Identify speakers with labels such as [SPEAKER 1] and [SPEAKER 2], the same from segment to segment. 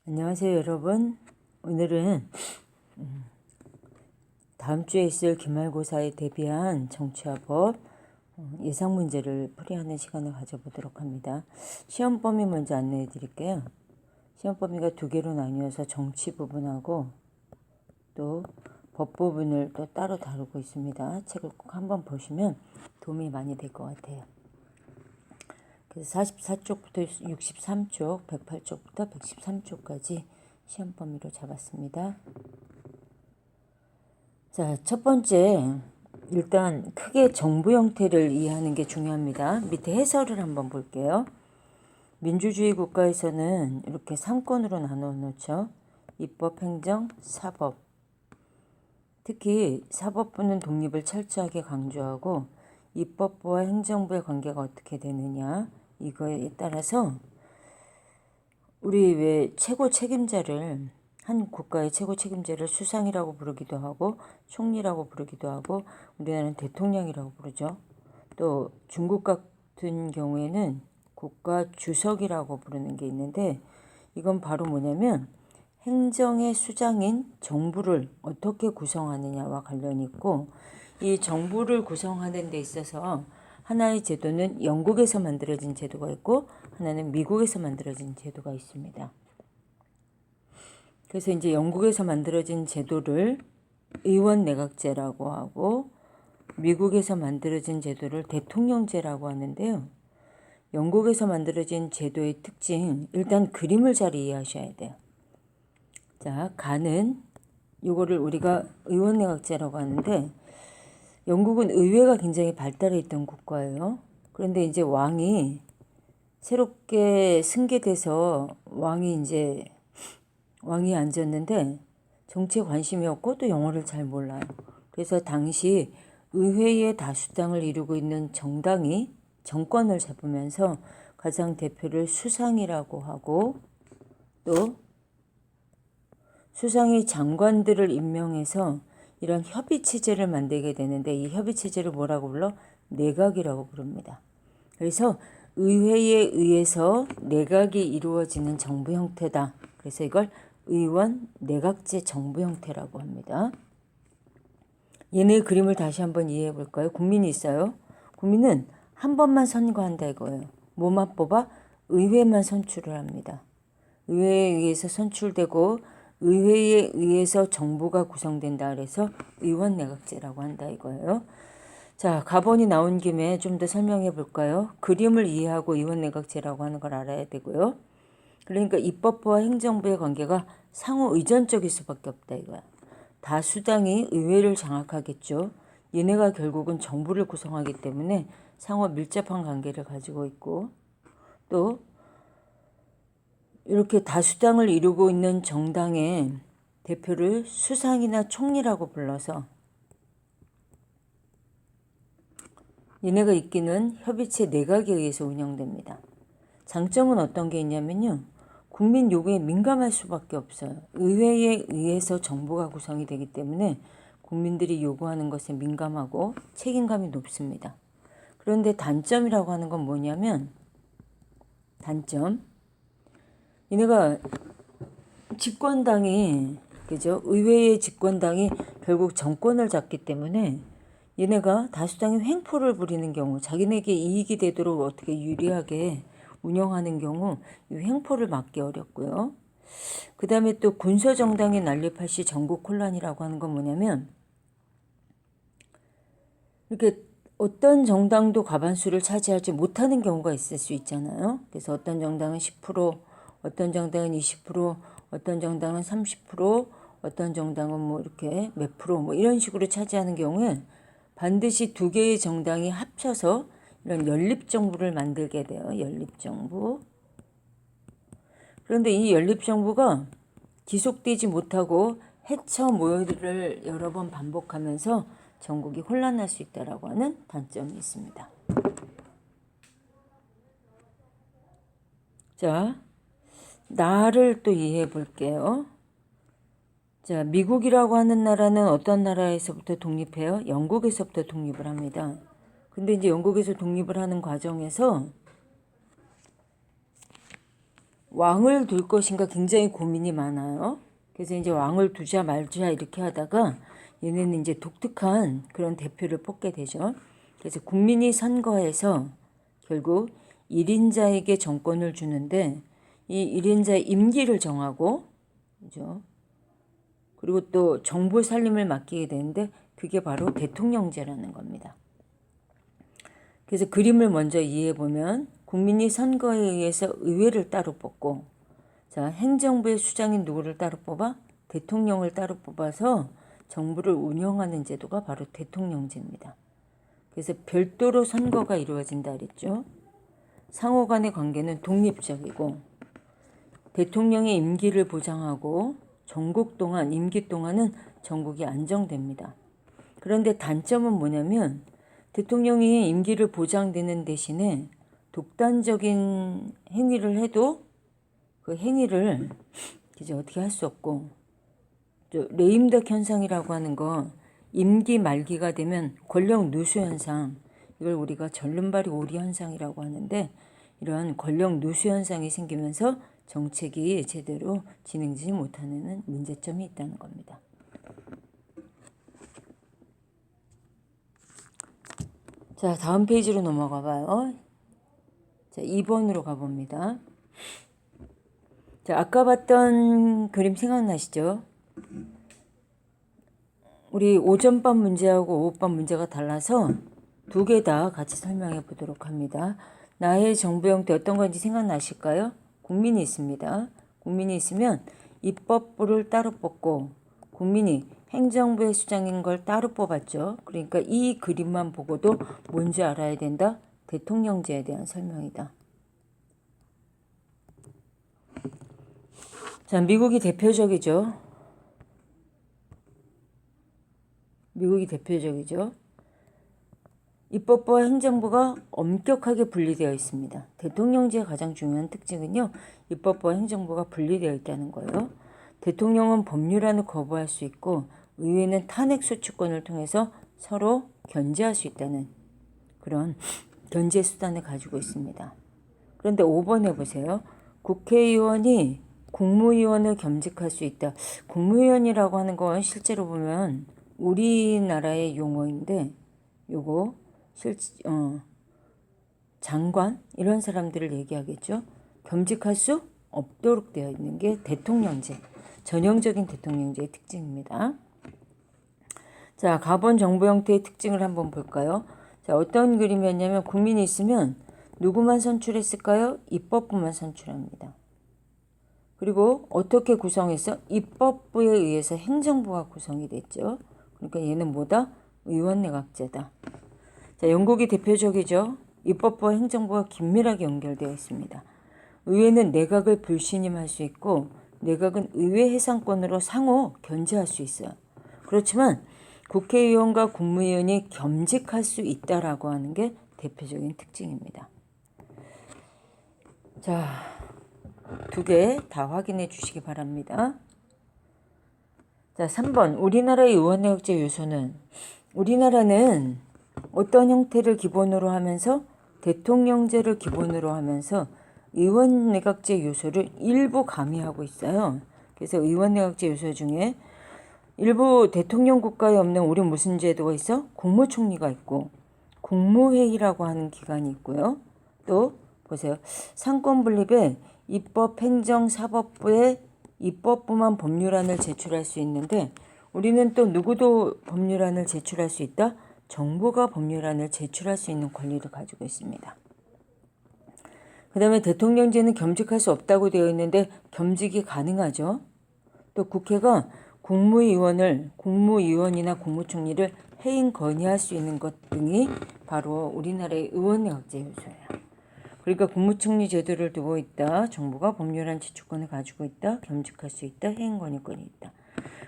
[SPEAKER 1] 안녕하세요 여러분. 오늘은 다음 주에 있을 기말고사에 대비한 정치화법 예상 문제를 풀이하는 시간을 가져보도록 합니다. 시험 범위 먼저 안내해 드릴게요. 시험 범위가 두 개로 나뉘어서 정치 부분하고 또 법 부분을 또 따로 다루고 있습니다. 책을 꼭 한번 보시면 도움이 많이 될 것 같아요. 그래서 44쪽부터 63쪽, 108쪽부터 113쪽까지 시험 범위로 잡았습니다. 자, 첫 번째, 일단 크게 정부 형태를 이해하는 게 중요합니다. 밑에 해설을 한번 볼게요. 민주주의 국가에서는 이렇게 3권으로 나눠 놓죠. 입법, 행정, 사법. 특히 사법부는 독립을 철저하게 강조하고 입법부와 행정부의 관계가 어떻게 되느냐, 이거에 따라서 우리 왜 최고 책임자를, 한 국가의 최고 책임자를 수상이라고 부르기도 하고 총리라고 부르기도 하고 우리나라는 대통령이라고 부르죠. 또 중국 같은 경우에는 국가 주석이라고 부르는 게 있는데, 이건 바로 뭐냐면 행정의 수장인 정부를 어떻게 구성하느냐와 관련이 있고, 이 정부를 구성하는 데 있어서 하나의 제도는 영국에서 만들어진 제도가 있고 하나는 미국에서 만들어진 제도가 있습니다. 그래서 이제 영국에서 만들어진 제도를 의원내각제라고 하고 미국에서 만들어진 제도를 대통령제라고 하는데요. 영국에서 만들어진 제도의 특징, 일단 그림을 잘 이해하셔야 돼요. 자, 가는 요거를 우리가 의원내각제라고 하는데, 영국은 의회가 굉장히 발달해 있던 국가예요. 그런데 이제 왕이 새롭게 승계돼서 왕이 앉았는데 정치에 관심이 없고 또 영어를 잘 몰라요. 그래서 당시 의회의 다수당을 이루고 있는 정당이 정권을 잡으면서 가장 대표를 수상이라고 하고, 또 수상이 장관들을 임명해서 이런 협의체제를 만들게 되는데, 이 협의체제를 뭐라고 불러? 내각이라고 부릅니다. 그래서 의회에 의해서 내각이 이루어지는 정부 형태다. 그래서 이걸 의원 내각제 정부 형태라고 합니다. 얘네의 그림을 다시 한번 이해해 볼까요? 국민이 있어요. 국민은 한 번만 선거한다 이거예요. 뭐만 뽑아? 의회만 선출을 합니다. 의회에 의해서 선출되고 의회에 의해서 정부가 구성된다 그래서 의원 내각제라고 한다 이거예요. 자, 가번이 나온 김에 좀 더 설명해 볼까요? 그림을 이해하고 의원 내각제라고 하는 걸 알아야 되고요. 그러니까 입법부와 행정부의 관계가 상호 의존적일 수밖에 없다 이거야. 다수당이 의회를 장악하겠죠. 얘네가 결국은 정부를 구성하기 때문에 상호 밀접한 관계를 가지고 있고, 또 이렇게 다수당을 이루고 있는 정당의 대표를 수상이나 총리라고 불러서 얘네가 이끄는 협의체 내각에 의해서 운영됩니다. 장점은 어떤 게 있냐면요. 국민 요구에 민감할 수밖에 없어요. 의회에 의해서 정부가 구성이 되기 때문에 국민들이 요구하는 것에 민감하고 책임감이 높습니다. 그런데 단점이라고 하는 건 뭐냐면, 단점, 얘네가 집권당이, 그죠? 의회의 집권당이 결국 정권을 잡기 때문에 얘네가 다수당이 횡포를 부리는 경우, 자기네에게 이익이 되도록 어떻게 유리하게 운영하는 경우 이 횡포를 막기 어렵고요. 그 다음에 또 군소정당이 난립할 시 전국 혼란이라고 하는 건 뭐냐면, 이렇게 어떤 정당도 과반수를 차지하지 못하는 경우가 있을 수 있잖아요. 그래서 어떤 정당은 10%, 어떤 정당은 20%, 어떤 정당은 30%, 어떤 정당은 뭐 이렇게 몇 프로 뭐 이런 식으로 차지하는 경우에 반드시 두 개의 정당이 합쳐서 이런 연립정부를 만들게 돼요. 연립정부. 그런데 이 연립정부가 지속되지 못하고 해처 모여를 여러 번 반복하면서 전국이 혼란할 수 있다라고 하는 단점이 있습니다. 자, 나를 또 이해해 볼게요. 자, 미국이라고 하는 나라는 어떤 나라에서부터 독립해요? 영국에서부터 독립을 합니다. 근데 이제 영국에서 독립을 하는 과정에서 왕을 둘 것인가 굉장히 고민이 많아요. 그래서 이제 왕을 두자 말자 이렇게 하다가 얘네는 이제 독특한 그런 대표를 뽑게 되죠. 그래서 국민이 선거해서 결국 1인자에게 정권을 주는데 이 1인자의 임기를 정하고, 그죠? 그리고 또 정부 살림을 맡기게 되는데 그게 바로 대통령제라는 겁니다. 그래서 그림을 먼저 이해해 보면 국민이 선거에 의해서 의회를 따로 뽑고, 자, 행정부의 수장인 누구를 따로 뽑아? 대통령을 따로 뽑아서 정부를 운영하는 제도가 바로 대통령제입니다. 그래서 별도로 선거가 이루어진다 그랬죠. 상호 간의 관계는 독립적이고 대통령의 임기를 보장하고 전국 동안 임기 동안은 전국이 안정됩니다. 그런데 단점은 뭐냐면 대통령이 임기를 보장되는 대신에 독단적인 행위를 해도 그 행위를 이제 어떻게 할 수 없고, 또 레임덕 현상이라고 하는 거 임기 말기가 되면 권력 누수 현상, 이걸 우리가 절름발이 오리 현상이라고 하는데 이러한 권력 누수 현상이 생기면서 정책이 제대로 진행되지 못하는 문제점이 있다는 겁니다. 자, 다음 페이지로 넘어가 봐요. 자, 2번으로 가봅니다. 자, 아까 봤던 그림 생각나시죠? 우리 오전반 문제하고 오후반 문제가 달라서 두 개 다 같이 설명해 보도록 합니다. 나의 정부 형태 어떤 건지 생각나실까요? 국민이 있습니다. 국민이 있으면 입법부를 따로 뽑고 국민이 행정부의 수장인 걸 따로 뽑았죠. 그러니까 이 그림만 보고도 뭔지 알아야 된다? 대통령제에 대한 설명이다. 자, 미국이 대표적이죠. 미국이 대표적이죠. 입법부와 행정부가 엄격하게 분리되어 있습니다. 대통령제의 가장 중요한 특징은요, 입법부와 행정부가 분리되어 있다는 거예요. 대통령은 법률안을 거부할 수 있고 의회는 탄핵 소추권을 통해서 서로 견제할 수 있다는 그런 견제 수단을 가지고 있습니다. 그런데 5번 해보세요. 국회의원이 국무위원을 겸직할 수 있다. 국무위원이라고 하는 건 실제로 보면 우리나라의 용어인데 요거 장관 이런 사람들을 얘기하겠죠. 겸직할 수 없도록 되어 있는 게 대통령제, 전형적인 대통령제의 특징입니다. 자, 가본 정부 형태의 특징을 한번 볼까요? 자, 어떤 그림이었냐면 국민이 있으면 누구만 선출했을까요? 입법부만 선출합니다. 그리고 어떻게 구성해서 입법부에 의해서 행정부가 구성이 됐죠. 그러니까 얘는 뭐다? 의원내각제다. 자, 영국이 대표적이죠. 입법부와 행정부가 긴밀하게 연결되어 있습니다. 의회는 내각을 불신임할 수 있고 내각은 의회 해상권으로 상호 견제할 수 있어요. 그렇지만 국회의원과 국무위원이 겸직할 수 있다라고 하는 게 대표적인 특징입니다. 자, 두 개 다 확인해 주시기 바랍니다. 자, 3번 우리나라의 의원내각제 요소는, 우리나라는 어떤 형태를 기본으로 하면서 대통령제를 기본으로 하면서 의원내각제 요소를 일부 가미하고 있어요. 그래서 의원내각제 요소 중에 일부 대통령 국가에 없는 우리 무슨 제도가 있어? 국무총리가 있고 국무회의라고 하는 기관이 있고요. 또 보세요. 상권분립에 입법, 행정, 사법부에 입법부만 법률안을 제출할 수 있는데 우리는 또 누구도 법률안을 제출할 수 있다? 정부가 법률안을 제출할 수 있는 권리를 가지고 있습니다. 그 다음에 대통령제는 겸직할 수 없다고 되어 있는데 겸직이 가능하죠. 또 국회가 국무위원이나 국무총리를 해임 건의할 수 있는 것 등이 바로 우리나라의 의원내각제 요소예요. 그러니까 국무총리 제도를 두고 있다. 정부가 법률안 제출권을 가지고 있다. 겸직할 수 있다. 해임 건의권이 있다.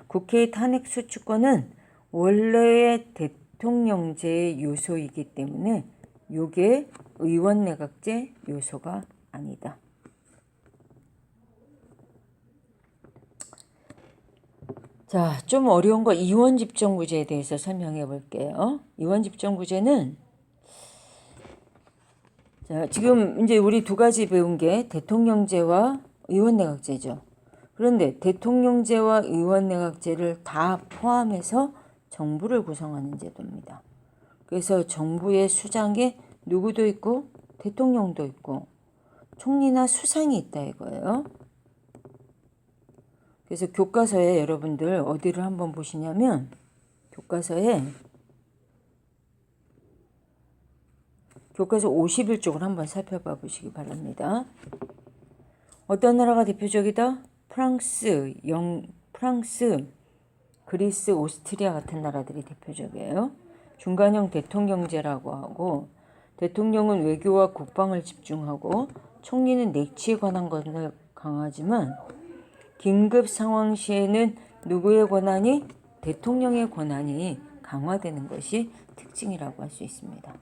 [SPEAKER 1] 국회의 탄핵 소추권은 원래의 대통령제의 요소이기 때문에 이게 의원내각제 요소가 아니다. 자, 좀 어려운 거 이원집정부제에 대해서 설명해 볼게요. 이원집정부제는 자, 지금 이제 우리 두 가지 배운 게 대통령제와 의원내각제죠. 그런데 대통령제와 의원내각제를 다 포함해서 정부를 구성하는 제도입니다. 그래서 정부의 수장에 누구도 있고 대통령도 있고 총리나 수상이 있다 이거예요. 그래서 교과서에 여러분들 어디를 한번 보시냐면 교과서 51쪽을 한번 살펴봐 보시기 바랍니다. 어떤 나라가 대표적이다? 프랑스, 그리스, 오스트리아 같은 나라들이 대표적이에요. 중간형 대통령제라고 하고 대통령은 외교와 국방을 집중하고 총리는 내치에 관한 것을 강하지만 긴급 상황 시에는 누구의 권한이? 대통령의 권한이 강화되는 것이 특징이라고 할 수 있습니다.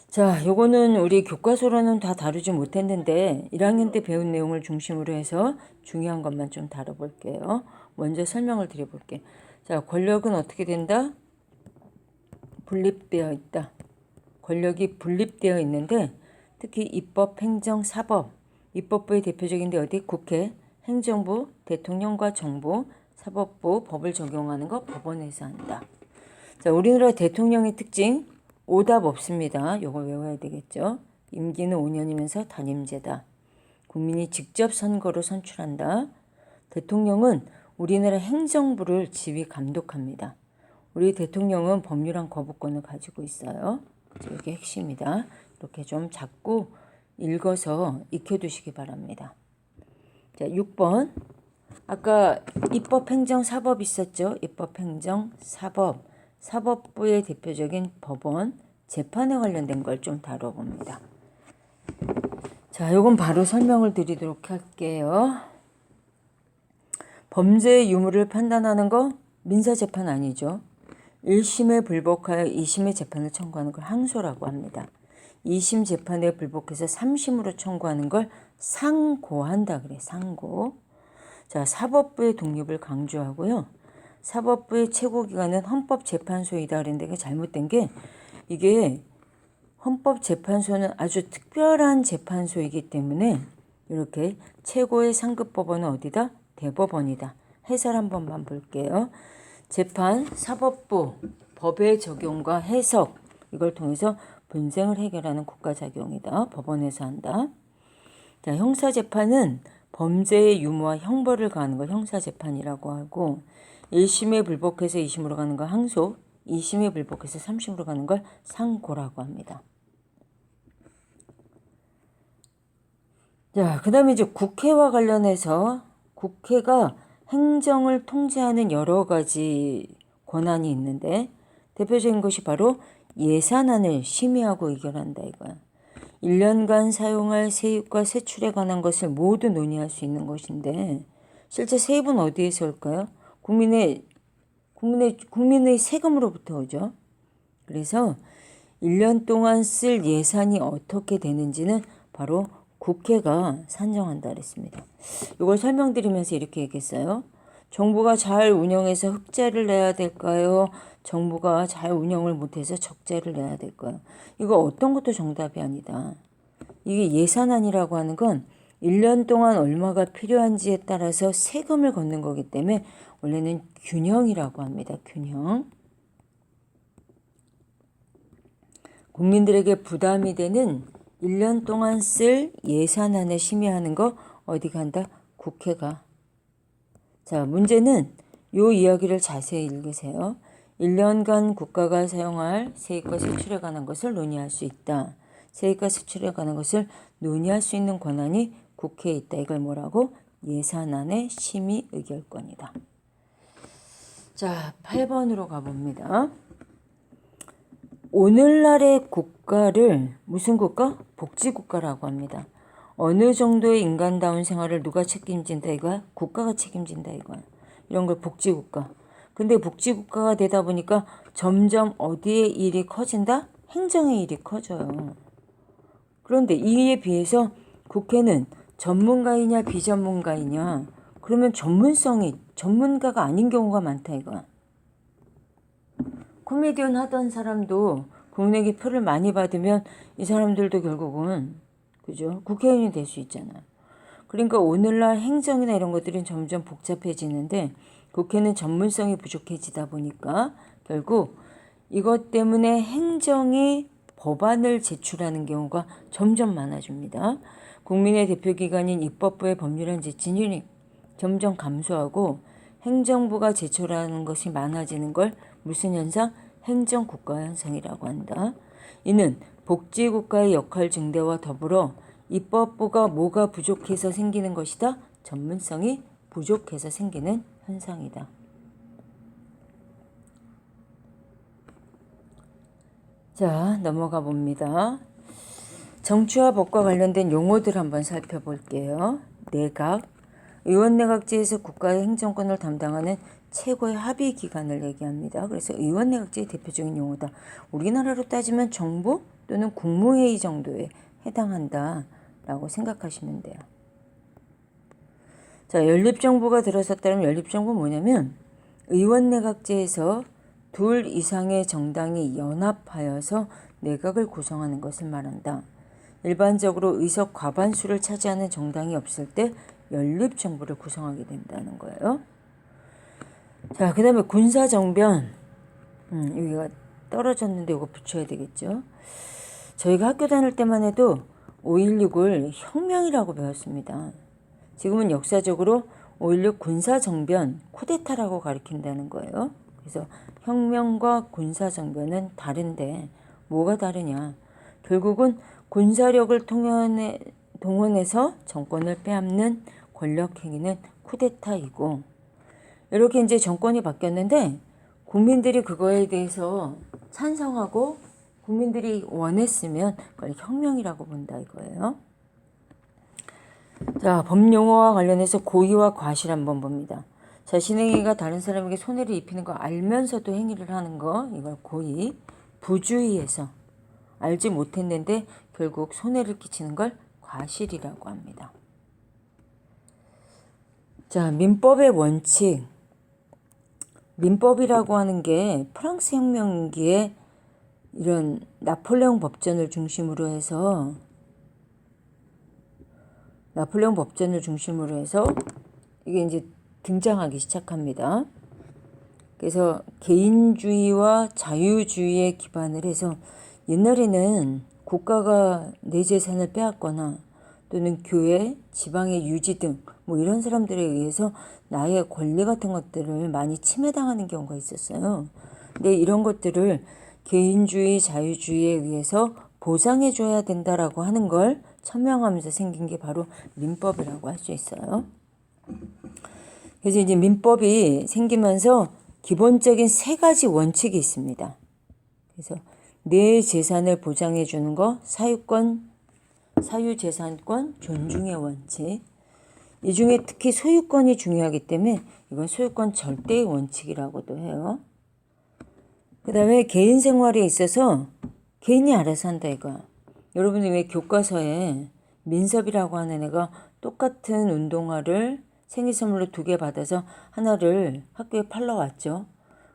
[SPEAKER 1] 자, 요거는 우리 교과서로는 다 다루지 못했는데 1학년 때 배운 내용을 중심으로 해서 중요한 것만 좀 다뤄볼게요. 먼저 설명을 드려볼게요. 자, 권력은 어떻게 된다? 분립되어 있다. 권력이 분립되어 있는데 특히 입법, 행정, 사법, 입법부의 대표적인데 어디? 국회, 행정부, 대통령과 정부, 사법부, 법을 적용하는 거 법원에서 한다. 자, 우리나라 대통령의 특징 오답 없습니다. 요거 외워야 되겠죠. 임기는 5년이면서 단임제다. 국민이 직접 선거로 선출한다. 대통령은 우리나라 행정부를 지휘 감독합니다. 우리 대통령은 법률안 거부권을 가지고 있어요. 이게 핵심이다. 이렇게 좀 자꾸 읽어서 익혀두시기 바랍니다. 자, 6번. 아까 입법, 행정, 사법 있었죠. 입법, 행정, 사법. 사법부의 대표적인 법원, 재판에 관련된 걸 좀 다뤄봅니다. 자, 요건 바로 설명을 드리도록 할게요. 범죄의 유무를 판단하는 거 민사재판 아니죠. 1심에 불복하여 2심의 재판을 청구하는 걸 항소라고 합니다. 2심 재판에 불복해서 3심으로 청구하는 걸 상고한다 그래. 상고. 자, 사법부의 독립을 강조하고요. 사법부의 최고기관은 헌법재판소이다 그랬는데 그게 잘못된 게 이게 헌법재판소는 아주 특별한 재판소이기 때문에 이렇게 최고의 상급 법원은 어디다? 대법원이다. 해설 한 번만 볼게요. 재판, 사법부, 법의 적용과 해석 이걸 통해서 분쟁을 해결하는 국가작용이다. 법원에서 한다. 자, 형사재판은 범죄의 유무와 형벌을 가하는 걸 형사재판이라고 하고 1심에 불복해서 2심으로 가는 걸 항소, 2심에 불복해서 3심으로 가는 걸 상고라고 합니다. 자, 그 다음에 이제 국회와 관련해서 국회가 행정을 통제하는 여러 가지 권한이 있는데 대표적인 것이 바로 예산안을 심의하고 의결한다 이거야. 1년간 사용할 세입과 세출에 관한 것을 모두 논의할 수 있는 것인데 실제 세입은 어디에서 올까요? 국민의 세금으로부터 오죠. 그래서 1년 동안 쓸 예산이 어떻게 되는지는 바로 국회가 산정한다 그랬습니다. 이걸 설명드리면서 이렇게 얘기했어요. 정부가 잘 운영해서 흑자를 내야 될까요? 정부가 잘 운영을 못해서 적자를 내야 될까요? 이거 어떤 것도 정답이 아니다. 이게 예산안이라고 하는 건 1년 동안 얼마가 필요한지에 따라서 세금을 걷는 거기 때문에 원래는 균형이라고 합니다. 균형. 국민들에게 부담이 되는 1년 동안 쓸 예산안을 심의하는 거 어디 간다? 국회가. 자, 문제는 요 이야기를 자세히 읽으세요. 1년간 국가가 사용할 세입과 세출에 관한 것을 논의할 수 있다. 세입과 세출에 관한 것을 논의할 수 있는 권한이 국회에 있다. 이걸 뭐라고? 예산안의 심의 의결권이다. 자, 8번으로 가봅니다. 오늘날의 국가를 무슨 국가? 복지국가라고 합니다. 어느 정도의 인간다운 생활을 누가 책임진다 이거야? 국가가 책임진다 이거야. 이런 걸 복지국가. 근데 복지국가가 되다 보니까 점점 어디에 일이 커진다? 행정의 일이 커져요. 그런데 이에 비해서 국회는 전문가이냐 비전문가이냐 그러면 전문가가 아닌 경우가 많다 이거야. 코미디언 하던 사람도 국내기 표를 많이 받으면 이 사람들도 결국은 그죠? 국회의원이 될 수 있잖아요. 그러니까 오늘날 행정이나 이런 것들은 점점 복잡해지는데 국회는 전문성이 부족해지다 보니까 결국 이것 때문에 행정이 법안을 제출하는 경우가 점점 많아집니다. 국민의 대표기관인 입법부의 법률안 제출이 점점 감소하고 행정부가 제출하는 것이 많아지는 걸 무슨 현상? 행정국가 현상이라고 한다. 이는 복지국가의 역할 증대와 더불어 입법부가 뭐가 부족해서 생기는 것이다? 전문성이 부족해서 생기는 현상이다. 자, 넘어가 봅니다. 정치와 법과 관련된 용어들 한번 살펴볼게요. 내각, 의원내각제에서 국가의 행정권을 담당하는 최고의 합의 기관을 얘기합니다. 그래서 의원내각제의 대표적인 용어다. 우리나라로 따지면 정부 또는 국무회의 정도에 해당한다라고 생각하시면 돼요. 자, 연립정부가 들어섰다면 연립정부 뭐냐면 의원내각제에서 둘 이상의 정당이 연합하여서 내각을 구성하는 것을 말한다. 일반적으로 의석 과반수를 차지하는 정당이 없을 때 연립정부를 구성하게 된다는 거예요. 자, 그 다음에 군사정변. 여기가 떨어졌는데 이거 붙여야 되겠죠. 저희가 학교 다닐 때만 해도 5.16을 혁명이라고 배웠습니다. 지금은 역사적으로 5.16 군사정변, 쿠데타라고 가리킨다는 거예요. 그래서 혁명과 군사정변은 다른데 뭐가 다르냐. 결국은 군사력을 동원해서 정권을 빼앗는 권력행위는 쿠데타이고 이렇게 이제 정권이 바뀌었는데 국민들이 그거에 대해서 찬성하고 국민들이 원했으면 그걸 혁명이라고 본다 이거예요. 자, 법용어와 관련해서 고의와 과실 한번 봅니다. 자신의 행위가 다른 사람에게 손해를 입히는 거 알면서도 행위를 하는 거 이걸 고의. 부주의해서 알지 못했는데 결국 손해를 끼치는 걸 과실이라고 합니다. 자, 민법의 원칙. 민법이라고 하는 게 프랑스 혁명기에 이런 나폴레옹 법전을 중심으로 해서 이게 이제 등장하기 시작합니다. 그래서 개인주의와 자유주의에 기반을 해서 옛날에는 국가가 내 재산을 빼앗거나 또는 교회, 지방의 유지 등 뭐 이런 사람들에 의해서 나의 권리 같은 것들을 많이 침해당하는 경우가 있었어요. 근데 이런 것들을 개인주의, 자유주의에 의해서 보상해줘야 된다라고 하는 걸 천명하면서 생긴 게 바로 민법이라고 할 수 있어요. 그래서 이제 민법이 생기면서 기본적인 3가지 원칙이 있습니다. 그래서 내 재산을 보장해 주는 거, 사유재산권 존중의 원칙. 이 중에 특히 소유권이 중요하기 때문에 이건 소유권 절대의 원칙이라고도 해요. 그 다음에 개인 생활에 있어서 개인이 알아서 한다 이거야. 여러분이 왜 교과서에 민섭이라고 하는 애가 똑같은 운동화를 생일 선물로 2개 받아서 하나를 학교에 팔러 왔죠.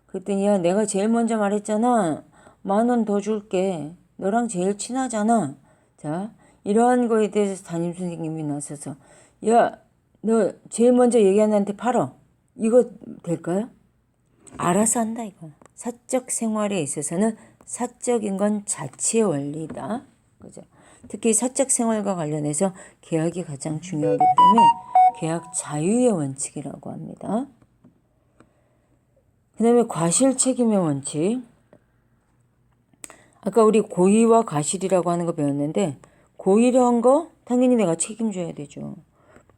[SPEAKER 1] 그랬더니 야 내가 제일 먼저 말했잖아. 10,000원 더 줄게. 너랑 제일 친하잖아. 자, 이러한 거에 대해서 담임선생님이 나서서 야 너 제일 먼저 얘기한 애한테 팔어. 이거 될까요? 알아서 한다 이거. 사적 생활에 있어서는 사적인 건 자치의 원리다. 그죠? 특히 사적 생활과 관련해서 계약이 가장 중요하기 때문에 계약 자유의 원칙이라고 합니다. 그 다음에 과실 책임의 원칙. 아까 우리 고의와 과실이라고 하는 거 배웠는데 고의로 한 거 당연히 내가 책임져야 되죠.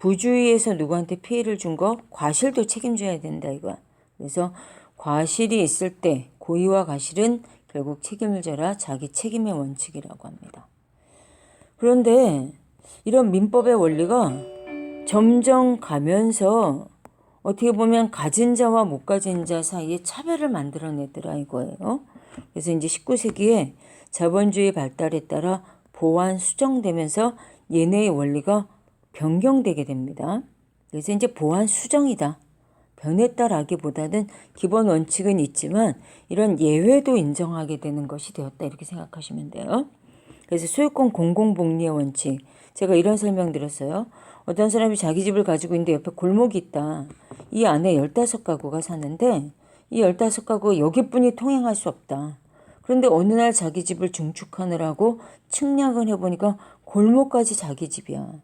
[SPEAKER 1] 부주의해서 누구한테 피해를 준 거 과실도 책임져야 된다 이거야. 그래서 과실이 있을 때 고의와 과실은 결국 책임을 져라 자기 책임의 원칙이라고 합니다. 그런데 이런 민법의 원리가 점점 가면서 어떻게 보면 가진 자와 못 가진 자 사이에 차별을 만들어내더라 이거예요. 그래서 이제 19세기에 자본주의 발달에 따라 보완 수정되면서 얘네의 원리가 변경되게 됩니다. 그래서 이제 보완 수정이다. 변했다라기보다는 기본 원칙은 있지만 이런 예외도 인정하게 되는 것이 되었다 이렇게 생각하시면 돼요. 그래서 소유권 공공복리의 원칙. 제가 이런 설명 드렸어요. 어떤 사람이 자기 집을 가지고 있는데 옆에 골목이 있다. 이 안에 15가구가 사는데 이 15가구 여기뿐이 통행할 수 없다. 그런데 어느 날 자기 집을 증축하느라고 측량을 해보니까 골목까지 자기 집이야.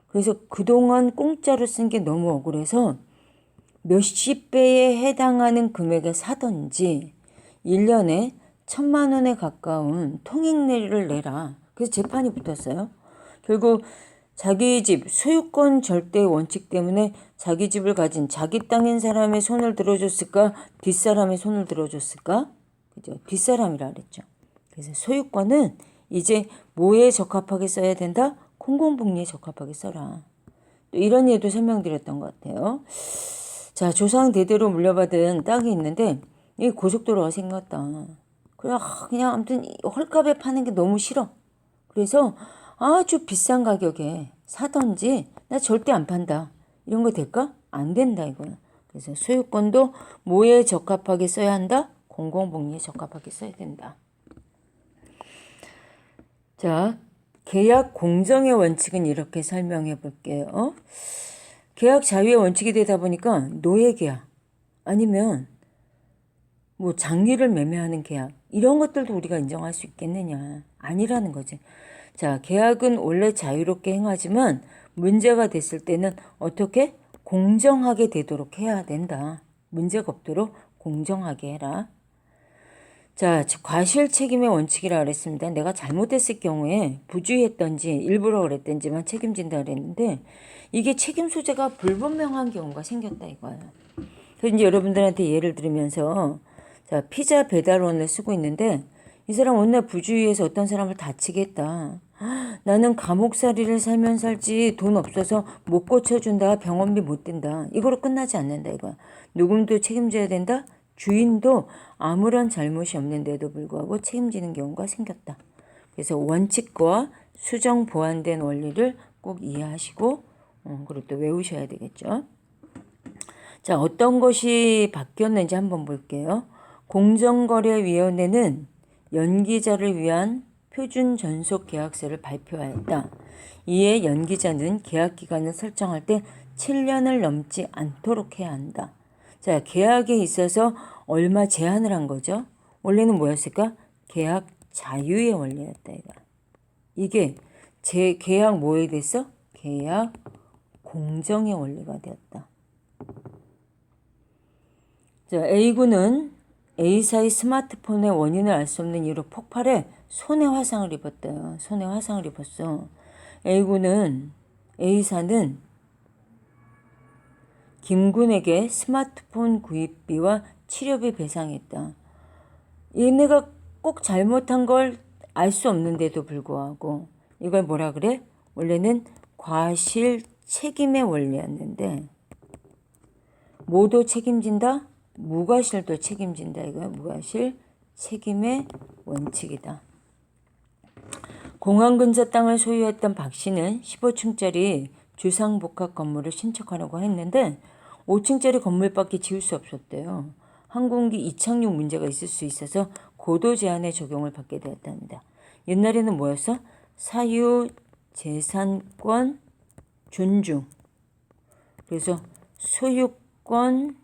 [SPEAKER 1] 그래서 그동안 공짜로 쓴 게 너무 억울해서 몇십 배에 해당하는 금액에 사든지 1년에 1,000만 원에 가까운 통행료를 내라. 그래서 재판이 붙었어요. 결국 자기 집 소유권 절대 원칙 때문에 자기 집을 가진 자기 땅인 사람의 손을 들어줬을까? 뒷사람의 손을 들어줬을까? 그죠? 뒷사람이라 그랬죠. 그래서 소유권은 이제 뭐에 적합하게 써야 된다? 공공복리에 적합하게 써라. 또 이런 예도 설명드렸던 것 같아요. 자, 조상 대대로 물려받은 땅이 있는데 이 고속도로가 생겼다. 그냥 아무튼 헐값에 파는 게 너무 싫어. 그래서 아주 비싼 가격에 사든지 나 절대 안 판다. 이런 거 될까? 안 된다 이거야. 그래서 소유권도 뭐에 적합하게 써야 한다? 공공복리에 적합하게 써야 된다. 자, 계약 공정의 원칙은 이렇게 설명해 볼게요. 계약 자유의 원칙이 되다 보니까 노예 계약 아니면 뭐 장리를 매매하는 계약 이런 것들도 우리가 인정할 수 있겠느냐. 아니라는 거지. 자, 계약은 원래 자유롭게 행하지만 문제가 됐을 때는 어떻게? 공정하게 되도록 해야 된다. 문제가 없도록 공정하게 해라. 자, 과실 책임의 원칙이라 그랬습니다. 내가 잘못했을 경우에 부주의했던지 일부러 그랬던지만 책임진다 그랬는데 이게 책임 소재가 불분명한 경우가 생겼다 이거예요. 그래서 이제 여러분들한테 예를 들으면서 자, 피자 배달원을 쓰고 있는데 이 사람 어느 날 부주의해서 어떤 사람을 다치게 했다. 나는 감옥살이를 살면 살지 돈 없어서 못 고쳐준다. 병원비 못 든다. 이거로 끝나지 않는다 이거야. 누군도 책임져야 된다. 주인도 아무런 잘못이 없는데도 불구하고 책임지는 경우가 생겼다. 그래서 원칙과 수정 보완된 원리를 꼭 이해하시고 그리고 또 외우셔야 되겠죠. 자, 어떤 것이 바뀌었는지 한번 볼게요. 공정거래위원회는 연기자를 위한 표준 전속 계약서를 발표하였다. 이에 연기자는 계약 기간을 설정할 때 7년을 넘지 않도록 해야 한다. 자, 계약에 있어서 얼마 제한을 한 거죠. 원래는 뭐였을까? 계약 자유의 원리였다 이거. 이게 계약 뭐에 됐어? 계약 공정의 원리가 되었다. 자, A군은 A사의 스마트폰의 원인을 알 수 없는 이유로 폭발해 손에 화상을 입었대요. 손에 화상을 입었어. A사는 김군에게 스마트폰 구입비와 치료비 배상했다. 얘네가 꼭 잘못한 걸 알 수 없는데도 불구하고 이걸 뭐라 그래? 원래는 과실 책임의 원리였는데 뭐도 책임진다? 무과실도 책임진다. 이거야. 무과실 책임의 원칙이다. 공항 근처 땅을 소유했던 박 씨는 15층짜리 주상복합 건물을 신축하려고 했는데 5층짜리 건물밖에 지을 수 없었대요. 항공기 이착륙 문제가 있을 수 있어서 고도 제한의 적용을 받게 되었답니다. 옛날에는 뭐였어? 사유 재산권 존중. 그래서 소유권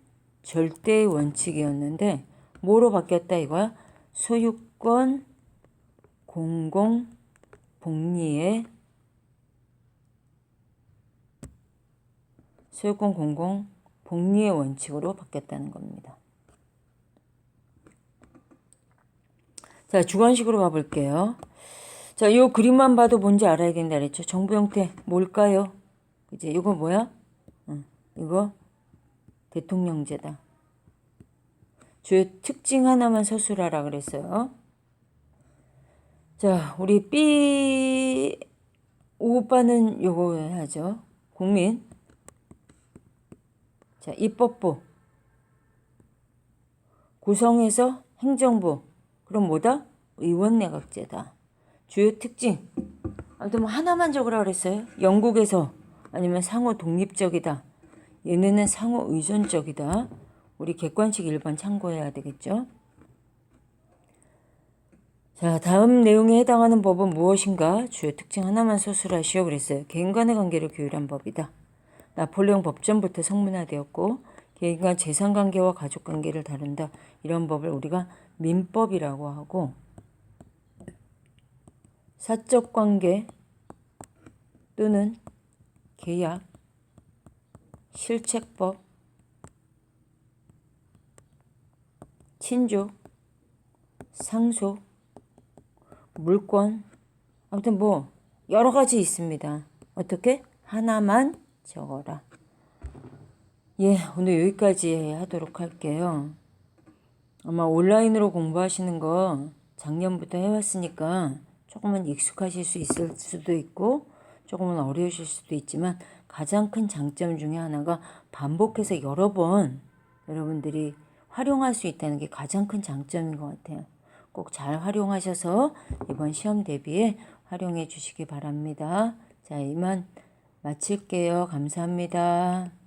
[SPEAKER 1] 절대의 원칙이었는데 뭐로 바뀌었다 이거야? 소유권 공공복리의 원칙으로 바뀌었다는 겁니다. 자, 주관식으로 가볼게요. 자, 이 그림만 봐도 뭔지 알아야 된다 그랬죠. 정부 형태 뭘까요? 이제 이거 뭐야? 이거 대통령제다. 주요 특징 하나만 서술하라 그랬어요. 자, 우리 B 오빠는 요거 해야죠. 국민. 자, 입법부. 구성해서 행정부. 그럼 뭐다? 의원내각제다. 주요 특징. 아무튼 뭐 하나만 적으라 그랬어요. 영국에서 아니면 상호 독립적이다. 얘네는 상호 의존적이다. 우리 객관식 1번 참고해야 되겠죠. 자, 다음 내용에 해당하는 법은 무엇인가? 주요 특징 하나만 서술하시오 그랬어요. 개인 간의 관계를 규율한 법이다. 나폴레옹 법전부터 성문화되었고 개인 간 재산 관계와 가족 관계를 다룬다. 이런 법을 우리가 민법이라고 하고 사적 관계 또는 계약, 실책법, 친족, 상속, 물권, 아무튼 뭐 여러 가지 있습니다. 어떻게? 하나만 적어라. 예, 오늘 여기까지 하도록 할게요. 아마 온라인으로 공부하시는 거 작년부터 해왔으니까 조금은 익숙하실 수 있을 수도 있고 조금은 어려우실 수도 있지만 가장 큰 장점 중에 하나가 반복해서 여러 번 여러분들이 활용할 수 있다는 게 가장 큰 장점인 것 같아요. 꼭 잘 활용하셔서 이번 시험 대비에 활용해 주시기 바랍니다. 자, 이만 마칠게요. 감사합니다.